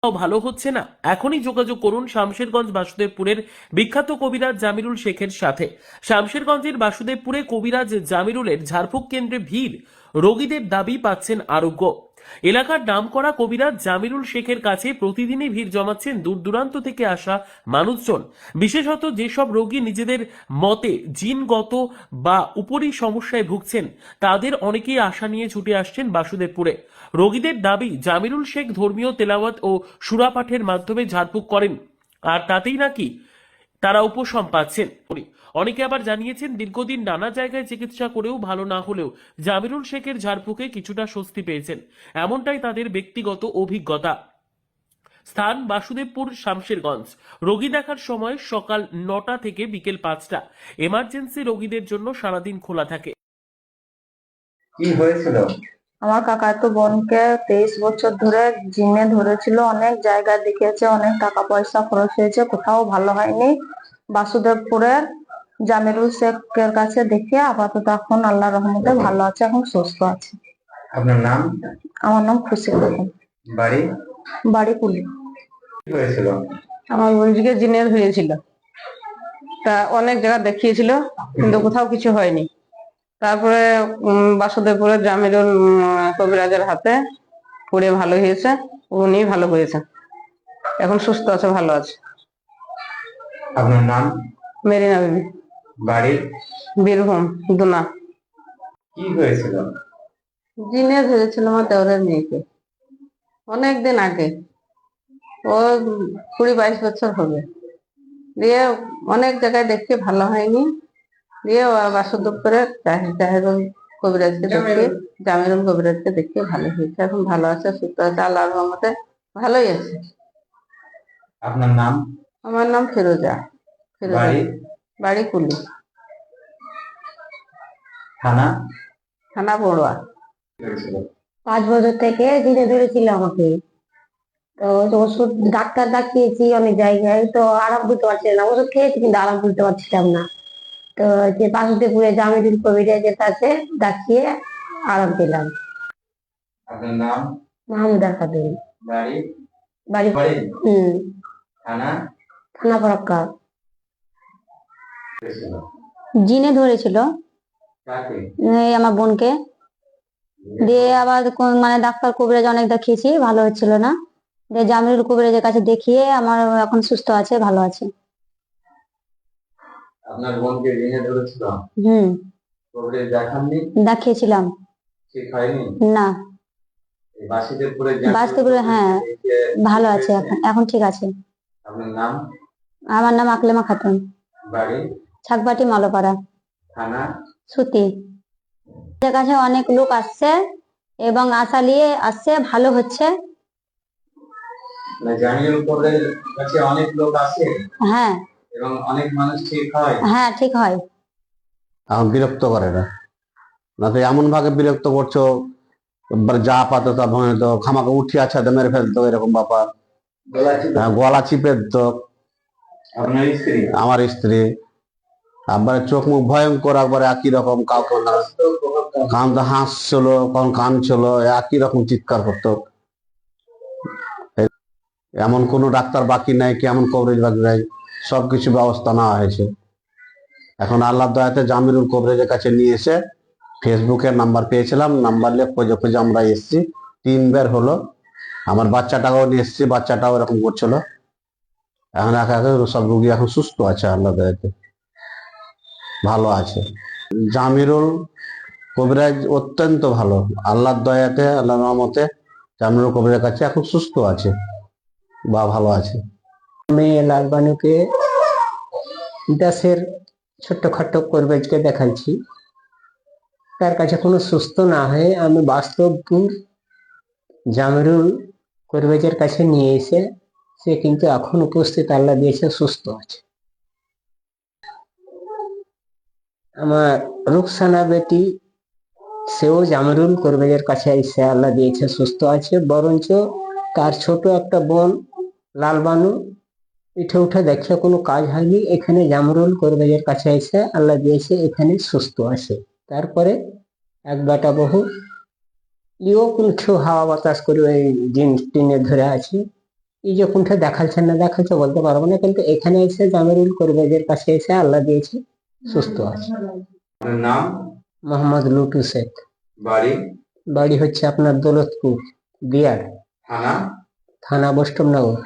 ভালো হচ্ছে না? এখনই যোগাযোগ করুন শামশেরগঞ্জ বাসুদেবপুরের বিখ্যাত কবিরাজ জামিরুল শেখের সাথে। শামশেরগঞ্জের বাসুদেবপুরে কবিরাজ জামিরুলের ঝাড়ফুঁক কেন্দ্রে ভিড়, রোগীদের দাবি পাচ্ছেন আরোগ্য। এলাকার নামকরা কবিরাজ জামিরুল শেখের কাছে প্রতিদিনই ভিড় জমাচ্ছেন দূর দূরান্ত থেকে আসা মানুষজন। বিশেষত যেসব রোগী নিজেদের মতে জিনগত বা উপরি সমস্যায় ভুগছেন, তাদের অনেকেই আশা নিয়ে ছুটে আসছেন বাসুদেবপুরে। রোগীদের দাবি, জামিরুল শেখ ধর্মীয় তেলাওয়াত ও সুরাপাঠের মাধ্যমে ঝাড়ফুঁক করেন, আর তাতেই নাকি তারা উপশম পাচ্ছেন। অনেকে আবার জানিয়েছেন দীর্ঘদিন নানা জায়গায় চিকিৎসা করেও ভালো না হলেও জামিরুল শেখের ঝাড়ফুঁকে কিছুটা স্বস্তি পেয়েছেন, এমনটাই তাদের ব্যক্তিগত অভিজ্ঞতা। স্থান বাসুদেবপুর শামশেরগঞ্জ। রোগী দেখার সময় সকাল 9টা থেকে বিকেল 5টা। এমার্জেন্সি রোগীদের জন্য সারাদিন খোলা থাকে। কি হয়েছিল? আমার কাকাতো বোনকে 23 বছর ধরে জিনে ধরেছিল। অনেক জায়গায় দেখিয়েছে, অনেক টাকা পয়সা খরচ হয়েছে, কোথাও ভালো হয়নি। বাসুদেবপুরের জামিরুল শেখের কাছে দেখিয়ে আপাতত এখন আল্লাহর রহমতে ভালো আছে, এখন সুস্থ আছে। আপনার নাম? আমার নাম খুশি খাতুন। বাড়ি? বাড়ি কুলি। কি হয়েছিল? আমার বোনকে জিনে হয়েছিল, তা অনেক জায়গা দেখিয়েছিল কিন্তু কোথাও কিছু হয়নি। তারপরে বাসুদেবপুরের জামিরুল কবিরাজের হাতে পড়ে ভালো হয়েছে, উনি ভালো হয়েছে, এখন সুস্থ আছে, ভালো আছে। আপনার নাম? মেরিনা বিবি। বাড়ি? বীরভূম দুনা। কি হয়েছিল? জিনে ধরেছিল আমার দেওরের মেয়েকে অনেকদিন আগে, ও 20-22 বছর হবে। দিয়ে অনেক জায়গায় দেখে ভালো হয়নি, দিয়ে বাসুদেবপুরের জাহিরুল কবিরাজকে দেখে, জামিরুল কবিরাজকে দেখে ভালো হয়েছে, এখন ভালো আছে, সুস্থ আছে, আল্লাহর রহমতে ভালোই আছে। আপনার নাম? আমার নাম ফিরোজা। বাড়ি? বাড়ি কুলি। থানা? থানা বড়ুয়া। কি হয়েছিল? 5 বছর থেকে জিনে ধরেছিল আমাকে। তো ওষুধ ডাক্তার দেখিয়েছি অনেক জায়গায়, তো আরাম করতে পারছিলাম না। ওষুধ খেয়েছি কিন্তু আরাম করতে পারছিলাম না। তো যে বাসুদেবপুরে জামিরুল কবিরাজের কাছে দেখিয়ে আরাম পেলাম। আপনার নাম? মাহমুদা খাতুন। বাড়ি? বাড়ি বাড়ি? হম থানা? থানা ফরাক্কা। কি হয়েছিল? জিনে ধরেছিল কাকে? এই আমার বোনকে। দিয়ে আবার মানে ডাক্তার কবিরাজ অনেক দেখিয়েছি, ভালো হচ্ছিল না। দিয়ে জামিরুল কবিরাজের কাছে দেখিয়ে আমার এখন সুস্থ আছে, ভালো আছে। আপনার বোনকে ঋণে ধরেছিল? হুম কবিরাজ দেখাননি? দেখিয়েছিলাম, ঠিক হয়নি? না। এই বাসুদেবপুরে বাসুদেবপুরে, হ্যাঁ, ভালো আছে, এখন এখন ঠিক আছে। আপনার নাম? আমার নাম আকলেমা খাতুন। বাড়ি? ছাকবাটি মালোপাড়া। থানা? সুতি। এর কাছে অনেক লোক আসছে এবং আশা নিয়ে আসছে, ভালো হচ্ছে। জামিরুল কবিরাজের কাছে অনেক লোক আসে হ্যাঁ এবং অনেক মানুষ ঠিক হয়। হ্যাঁ, ঠিক হয়। এখন বিরক্ত করে না, না তো এমন ভাবে বিরক্ত করছো, যা পাতো তা ভয় তো খামাকে উঠি আছে মেরে ফেলতো, এরকম ব্যাপার। গলা চিপে দিত। আপনার স্ত্রী? আমার স্ত্রী। একবারে চোখ মুখ ভয়ঙ্কর, একবারে একই রকম, কাউকে না কান তো হাসছিল, কখন কানছিল, একই রকম চিৎকার করতো। এমন কোনো ডাক্তার বাকি নাই, কি এমন কভারেজ বাকি নাই, সবকিছু ব্যবস্থা নেওয়া হয়েছে। এখন আল্লাহর দয়াতে জামিরুল কবিরাজের কাছে নিয়ে এসে ফেসবুকে নাম্বার পেয়েছিলাম, নাম্বার নিয়ে খুঁজে খুঁজে আমরা এসেছি। 3 বার হলো। আমার বাচ্চাটাকেও নিয়ে এসেছি, বাচ্চাটাও এরকম করছিল। এখন একা একা সব রুগী এখন সুস্থ আছে, আল্লাহর দয়াতে ভালো আছে। জামিরুল কবিরাজ অত্যন্ত ভালো, আল্লাহর দয়াতে, আল্লাহর রহমতে জামিরুল কবিরাজের কাছে এখন সুস্থ আছে বা ভালো আছে। আমি লালবানুকে দাসের ছোট্টখাট্ট কবিরাজকে দেখাচ্ছি, তার কাছে কোনো সুস্থ না হয়ে আমি বাস্তবপুর জামিরুল কবিরাজের কাছে নিয়ে এসে সে কিন্তু এখন উপস্থিত, আল্লাহ দিয়েছে, সুস্থ আছে। আমার রুকসানা বেটি, সেও জামিরুল কবিরাজের কাছে এসে আল্লাহ দিয়েছে, সুস্থ আছে। বরঞ্চ তার ছোট একটা বোন লালবানু পিঠে উঠে দেখে কোনো কাজ হয়নি, এখানে জামিরুল কবিরাজের কাছে এসে আল্লাহ দিয়েছে, এখানে সুস্থ আছে। তারপরে এক বেটা বহু, ইও কিন্তু হাওয়া বাতাস করে ওই জিন টিনে ধরে আছে, এই যে কোনটা দেখাচ্ছে না দেখাচ্ছে বলতে পারবো না, কিন্তু এখানে এসে জামিরুল কবিরাজের কাছে এসে আল্লাহ দিয়েছে, সুস্থ আছে। আপনার নাম, মোহাম্মদ লুটু শেখ। বাড়ি, বাড়ি হচ্ছে আপনার দৌলতপুর, বিয়ার থানা? থানা বৈষ্ণবনগর।